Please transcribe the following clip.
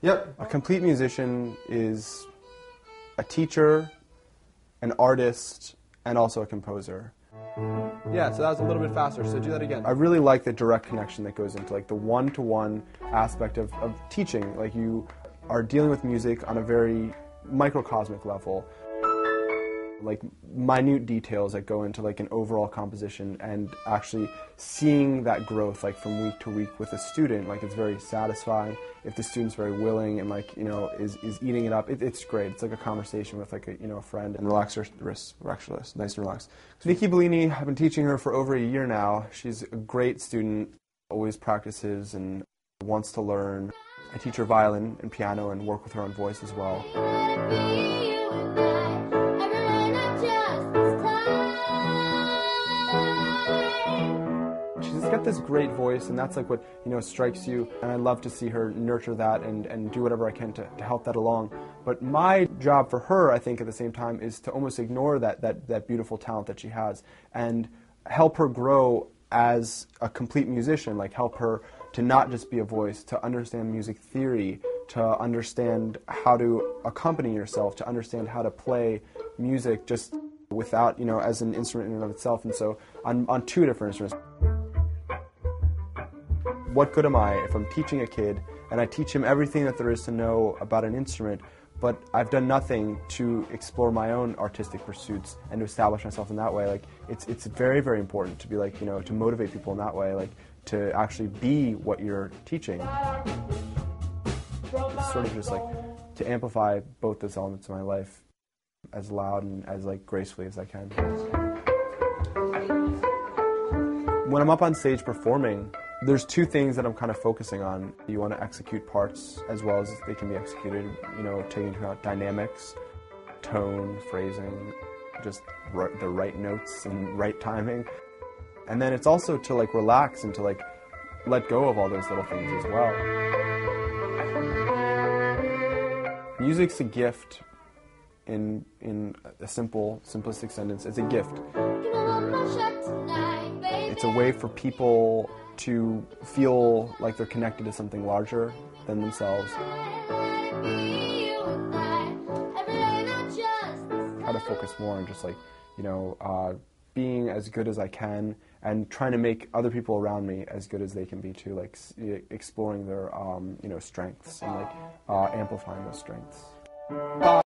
Yep, a complete musician is a teacher, an artist, and also a composer. Yeah, so that was a little bit faster, so do that again. I really like the direct connection that goes into like the one-to-one aspect of teaching. Like you are dealing with music on a very microcosmic level. Like minute details that go into like an overall composition, and actually seeing that growth like from week to week with a student, like it's very satisfying if the student's very willing and like, you know, is eating it up. It's great. It's like a conversation with like a, you know, a friend. And relax your wrists, nice and relaxed. So Nikki Bellini, I've been teaching her for over a year now. She's a great student, always practices and wants to learn. I teach her violin and piano and work with her on voice as well. She's got this great voice, and that's like what, you know, strikes you, and I love to see her nurture that and do whatever I can to help that along. But my job for her, I think, at the same time, is to almost ignore that beautiful talent that she has and help her grow as a complete musician, like help her to not just be a voice, to understand music theory, to understand how to accompany yourself, to understand how to play music just without, you know, as an instrument in and of itself. And so on two different instruments. What good am I if I'm teaching a kid and I teach him everything that there is to know about an instrument, but I've done nothing to explore my own artistic pursuits and to establish myself in that way? Like it's very, very important to be like, you know, to motivate people in that way, like to actually be what you're teaching. It's sort of just like to amplify both those elements of my life as loud and as like gracefully as I can. When I'm up on stage performing, there's two things that I'm kind of focusing on. You want to execute parts as well as they can be executed, you know, taking into account dynamics, tone, phrasing, just the right notes and right timing. And then it's also to like relax and to like let go of all those little things as well. Music's a gift in a simple, simplistic sentence. It's a gift. It's a way for people to feel like they're connected to something larger than themselves. Try to focus more on just like, you know, being as good as I can and trying to make other people around me as good as they can be too, like exploring their, you know, strengths and like amplifying those strengths.